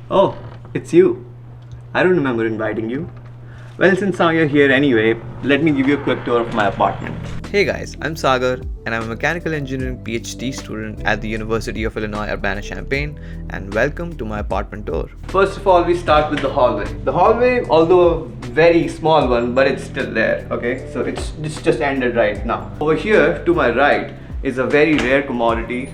Oh, it's you. I don't remember inviting you. Well, since now you're here anyway, let me give you a quick tour of my apartment. Hey guys, I'm Sagar and I'm a mechanical engineering PhD student at the University of Illinois Urbana-Champaign, and welcome to my apartment tour. First of all, we start with the hallway. The hallway, although a very small one, but it's still there, okay? So it's just ended right now. Over here to my right is a very rare commodity,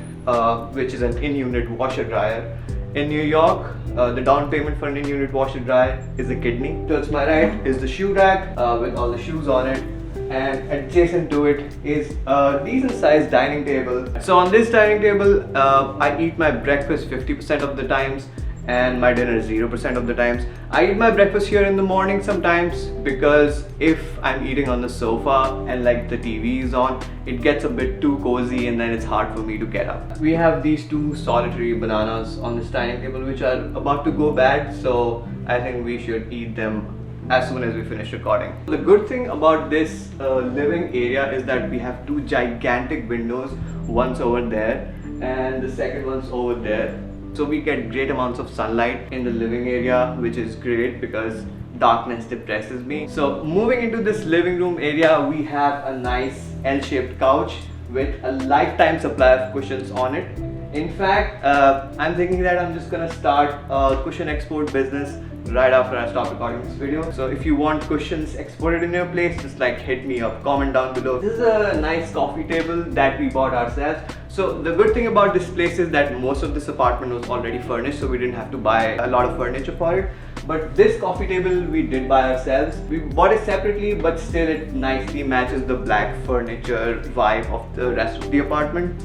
which is an in-unit washer dryer. In New York, the down payment for an in-unit washer dryer is a kidney. Towards my right is the shoe rack with all the shoes on it, and adjacent to it is a decent sized dining table. So on this dining table, I eat my breakfast 50% of the times and my dinner 0% of the times. I eat my breakfast here in the morning sometimes because if I'm eating on the sofa and like the TV is on, it gets a bit too cozy and then it's hard for me to get up. We have these two solitary bananas on this dining table which are about to go bad, so I think we should eat them as soon as we finish recording. The good thing about this living area is that we have two gigantic windows, one's over there and the second one's over there. So we get great amounts of sunlight in the living area, which is great because darkness depresses me. So moving into this living room area, we have a nice L-shaped couch with a lifetime supply of cushions on it. In fact, I'm thinking that I'm just gonna start a cushion export business right after I stop recording this video. So if you want cushions exported in your place, just like hit me up, comment down below. This is a nice coffee table that we bought ourselves. So the good thing about this place is that most of this apartment was already furnished, so we didn't have to buy a lot of furniture for it. But this coffee table we did by ourselves. We bought it separately, but still it nicely matches the black furniture vibe of the rest of the apartment.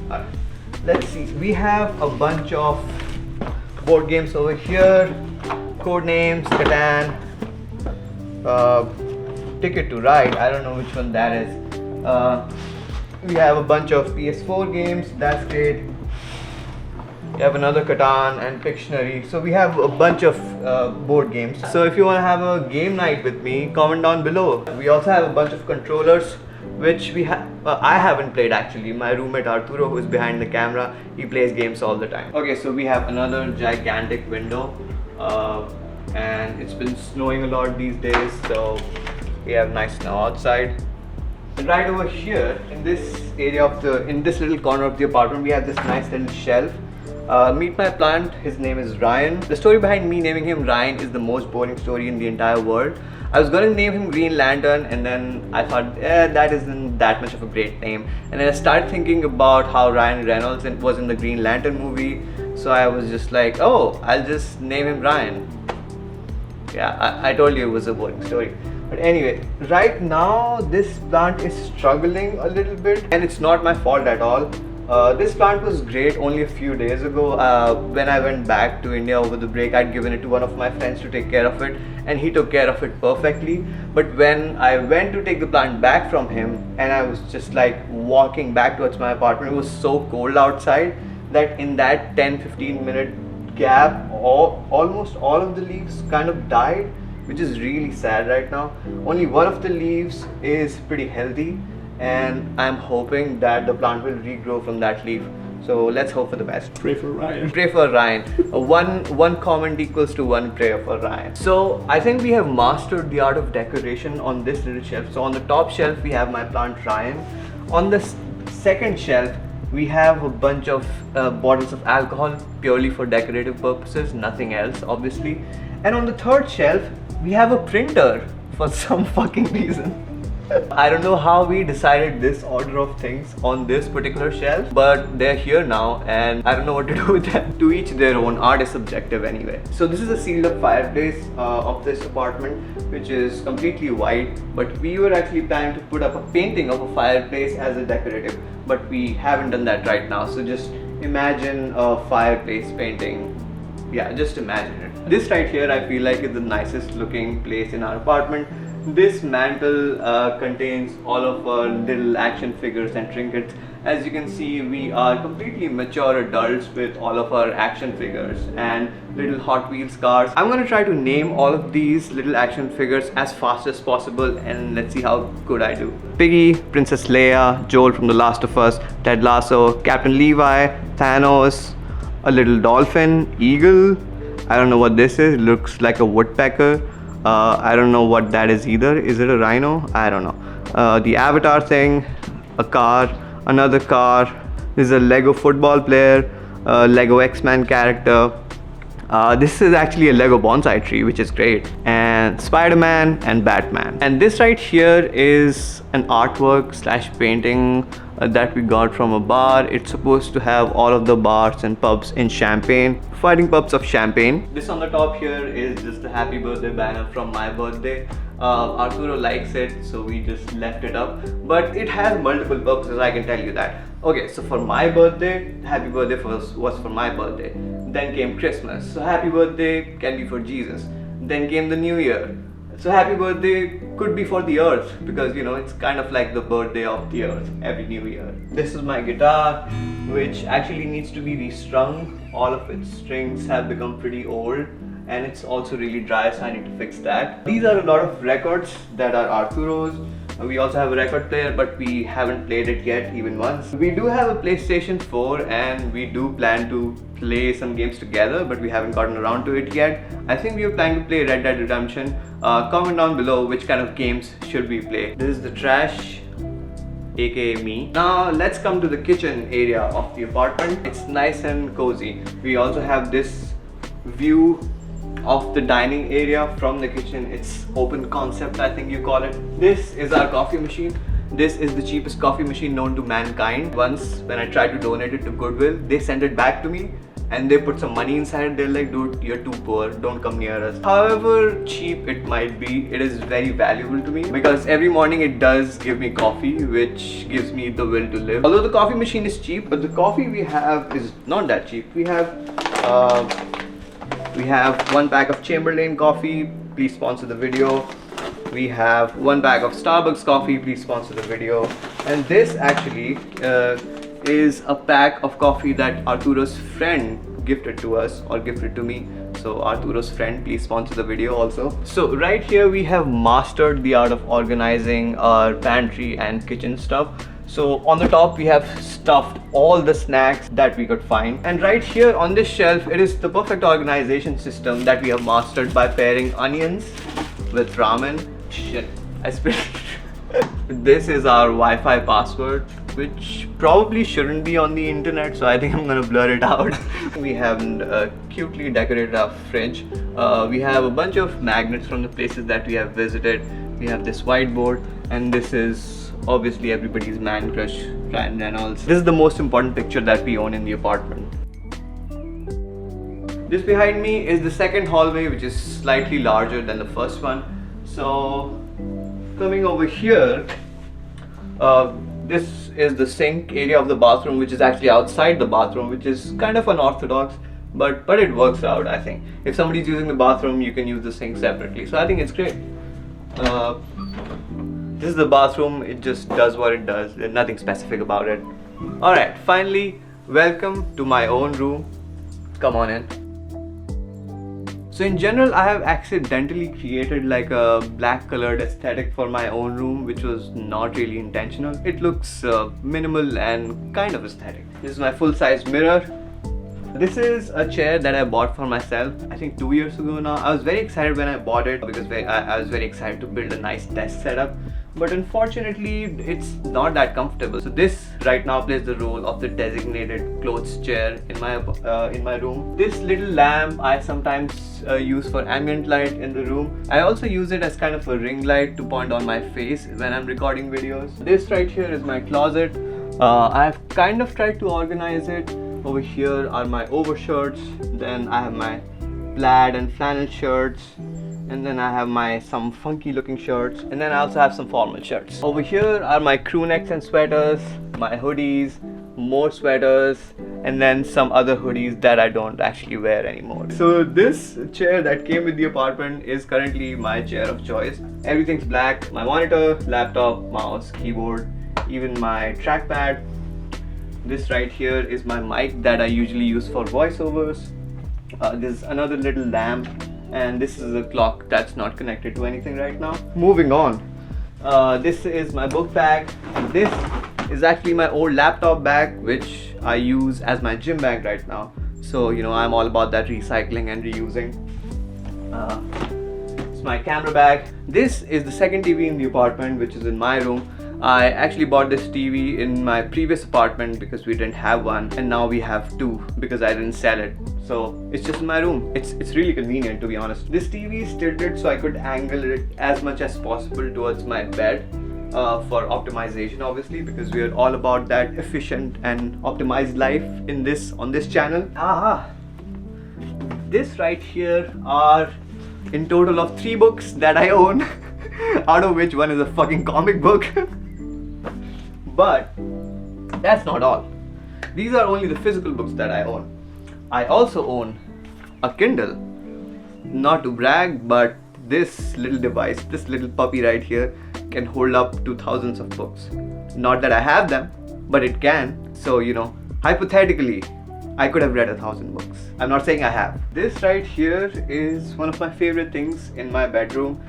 Let's see, we have a bunch of board games over here. Codenames, Catan, Ticket to Ride, I don't know which one that is. We have a bunch of PS4 games, that's great. We have another Catan and Pictionary. So we have a bunch of board games. So if you want to have a game night with me, comment down below. We also have a bunch of controllers which I haven't played actually. My roommate Arturo, who is behind the camera, he plays games all the time. Okay, so we have another gigantic window. And it's been snowing a lot these days, so we have nice snow outside. And right over here in this area in this little corner of the apartment, we have this nice little shelf. Meet my plant, his name is Ryan. The story behind me naming him Ryan is the most boring story in the entire world. I was going to name him Green Lantern, and then I thought that isn't that much of a great name, and then I started thinking about how Ryan Reynolds was in the Green Lantern movie. So I was just like, oh, I'll just name him Ryan. Yeah, I told you it was a boring story. But anyway, right now this plant is struggling a little bit, and it's not my fault at all. This plant was great only a few days ago. When I went back to India over the break, I'd given it to one of my friends to take care of it, and he took care of it perfectly. But when I went to take the plant back from him, and I was just like walking back towards my apartment, it was so cold outside that in that 10-15 minute gap, almost all of the leaves kind of died, which is really sad right now. Only one of the leaves is pretty healthy, and I'm hoping that the plant will regrow from that leaf. So let's hope for the best. Pray for Ryan. Pray for Ryan. One comment equals to one prayer for Ryan. So I think we have mastered the art of decoration on this little shelf. So on the top shelf we have my plant Ryan. On the second shelf we have a bunch of bottles of alcohol purely for decorative purposes, nothing else obviously. And on the third shelf we have a printer for some fucking reason. I don't know how we decided this order of things on this particular shelf, but they're here now and I don't know what to do with them. To each their own, art is subjective anyway. So this is a sealed up fireplace of this apartment, which is completely white, but we were actually planning to put up a painting of a fireplace as a decorative, but we haven't done that right now. So just imagine a fireplace painting. Yeah, just imagine it. This right here I feel like is the nicest looking place in our apartment. This mantle contains all of our little action figures and trinkets. As you can see, we are completely mature adults with all of our action figures and little Hot Wheels cars. I'm gonna try to name all of these little action figures as fast as possible, and let's see how good I do. Piggy, Princess Leia, Joel from The Last of Us, Ted Lasso, Captain Levi, Thanos, a little dolphin, eagle, I don't know what this is. It looks like a woodpecker. I don't know what that is either. Is it a rhino? I don't know. The avatar thing, a car, another car. This is a Lego football player, Lego X-Men character. This is actually a Lego bonsai tree, which is great, and Spider-Man and Batman. And this right here is an artwork slash painting that we got from a bar. It's supposed to have all of the bars and pubs in Champaign, fighting pubs of Champaign. This on the top here is just a happy birthday banner from my birthday. Arturo likes it, so we just left it up, but it has multiple purposes, I can tell you that. Okay, so for my birthday, happy birthday was for my birthday. Then came Christmas, so happy birthday can be for Jesus. Then came the New Year, so happy birthday could be for the earth, because you know it's kind of like the birthday of the earth every New Year. This is my guitar, which actually needs to be restrung. All of its strings have become pretty old, and it's also really dry, so I need to fix that. These are a lot of records that are Arturo's. We also have a record player, but we haven't played it yet even once. We do have a PlayStation 4 and we do plan to play some games together, but we haven't gotten around to it yet. I think we are planning to play Red Dead Redemption. Comment down below which kind of games should we play. This is the trash, aka me. Now let's come to the kitchen area of the apartment. It's nice and cozy. We also have this view of the dining area from the kitchen. It's open concept, I think you call it. This is our coffee machine. This is the cheapest coffee machine known to mankind. Once when I tried to donate it to Goodwill, they sent it back to me and they put some money inside. They're like, dude, you're too poor, don't come near us. However cheap it might be, it is very valuable to me, because every morning it does give me coffee, which gives me the will to live. Although the coffee machine is cheap, but the coffee we have is not that cheap. We have one pack of Chamberlain coffee, please sponsor the video. We have one pack of Starbucks coffee, please sponsor the video. And this actually is a pack of coffee that Arturo's friend gifted to us, or gifted to me. So Arturo's friend, please sponsor the video also. So right here we have mastered the art of organizing our pantry and kitchen stuff. So on the top we have stuffed all the snacks that we could find, and right here on this shelf it is the perfect organization system that we have mastered by pairing onions with ramen. Shit, I spilled. This is our Wi-Fi password, which probably shouldn't be on the internet, so I think I'm gonna blur it out. We have cutely decorated our fridge. We have a bunch of magnets from the places that we have visited. We have this whiteboard, and this is obviously everybody's man crush, Ryan Reynolds. This is the most important picture that we own in the apartment. This behind me is the second hallway, which is slightly larger than the first one. So coming over here, this is the sink area of the bathroom, which is actually outside the bathroom, which is kind of unorthodox, but it works out, I think. If somebody's using the bathroom, you can use the sink separately, so I think it's great. This is the bathroom. It just does what it does. There's nothing specific about it. Alright, finally, welcome to my own room. Come on in. So in general, I have accidentally created like a black colored aesthetic for my own room, which was not really intentional. It looks minimal and kind of aesthetic. This is my full-size mirror. This is a chair that I bought for myself, I think 2 years ago now. I was very excited when I bought it, because I was very excited to build a nice desk setup. But unfortunately, it's not that comfortable. So this right now plays the role of the designated clothes chair in my room. This little lamp I sometimes use for ambient light in the room. I also use it as kind of a ring light to point on my face when I'm recording videos. This right here is my closet. I've kind of tried to organize it. Over here are my overshirts. Then I have my plaid and flannel shirts. And then I have some funky looking shirts, and then I also have some formal shirts. Over here are my crew necks and sweaters, my hoodies, more sweaters, and then some other hoodies that I don't actually wear anymore. So this chair that came with the apartment is currently my chair of choice. Everything's black: my monitor, laptop, mouse, keyboard, even my trackpad. This right here is my mic that I usually use for voiceovers. This is another little lamp. And this is a clock that's not connected to anything right now. Moving on, this is my book bag. This is actually my old laptop bag, which I use as my gym bag right now. So I'm all about that recycling and reusing. It's my camera bag. This is the second TV in the apartment, which is in my room. I actually bought this TV in my previous apartment because we didn't have one, and now we have two because I didn't sell it. So it's just in my room. It's really convenient, to be honest. This TV is tilted so I could angle it as much as possible towards my bed for optimization, obviously, because we are all about that efficient and optimized life on this channel. This right here are in total of 3 books that I own, out of which one is a fucking comic book. But that's not all. These are only the physical books that I own. I also own a Kindle. Not to brag, but this little device, this little puppy right here, can hold up to thousands of books. Not that I have them, but it can. So hypothetically, I could have read 1,000 books. I'm not saying I have. This right here is one of my favorite things in my bedroom.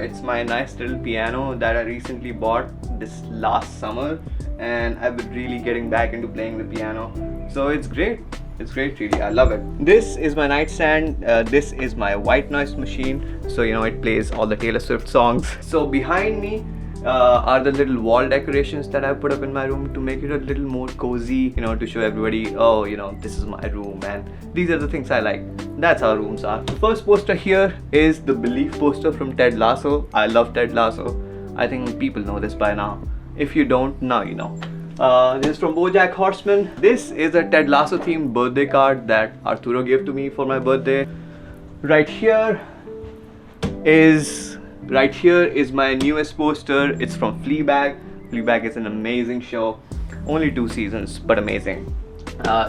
It's my nice little piano that I recently bought this last summer, and I've been really getting back into playing the piano. So it's great. It's great, really. I love it. This is my nightstand. This is my white noise machine. So it plays all the Taylor Swift songs. So behind me are the little wall decorations that I put up in my room to make it a little more cozy, to show everybody, oh, this is my room and these are the things I like. That's how rooms are. The first poster here is the Belief poster from Ted Lasso. I love Ted Lasso. I think people know this by now. If you don't, now you know. This is from BoJack Horseman. This is a Ted Lasso themed birthday card that Arturo gave to me for my birthday. Right here is my newest poster. It's from Fleabag. Fleabag is an amazing show. Only 2 seasons, but amazing.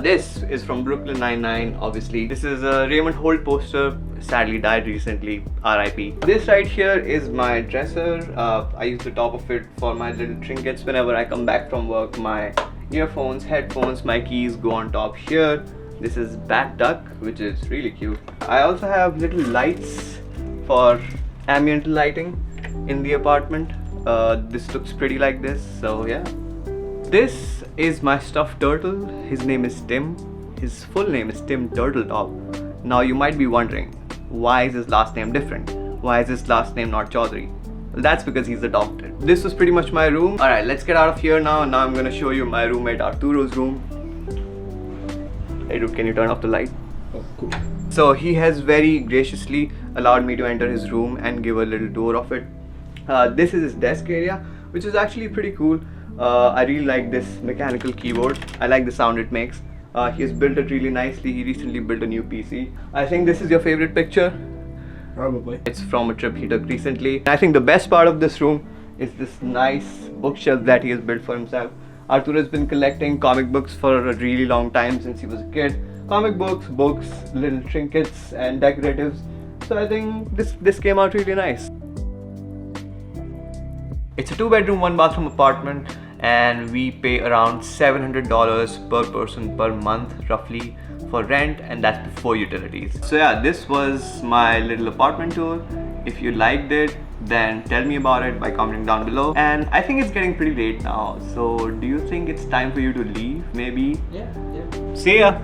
This is from Brooklyn Nine-Nine, obviously. This is a Raymond Holt poster. Sadly died recently, RIP. This right here is my dresser. I use the top of it for my little trinkets whenever I come back from work. My earphones, headphones, my keys go on top here. This is Bat Duck, which is really cute. I also have little lights for ambient lighting in the apartment. This looks pretty like this, so yeah. This is my stuffed turtle. His name is Tim. His full name is Tim Turtletop. Now you might be wondering, why is his last name different? Why is his last name not Chaudhary? Well, that's because he's adopted. This was pretty much my room. Alright, let's get out of here now. Now I'm gonna show you my roommate Arturo's room. Hey dude, can you turn off the light? Oh, cool. So he has very graciously allowed me to enter his room and give a little tour of it. This is his desk area, which is actually pretty cool. I really like this mechanical keyboard. I like the sound it makes. He has built it really nicely. He recently built a new PC. I think this is your favorite picture. Probably. It's from a trip he took recently. I think the best part of this room is this nice bookshelf that he has built for himself. Arturo has been collecting comic books for a really long time, since he was a kid. Comic books, little trinkets and decoratives. So I think this came out really nice. It's a 2-bedroom, 1-bathroom apartment, and we pay around $700 per person per month roughly for rent, and that's before utilities. So yeah, this was my little apartment tour. If you liked it, then tell me about it by commenting down below. And I think it's getting pretty late now, so do you think it's time for you to leave? Maybe? Yeah. See ya!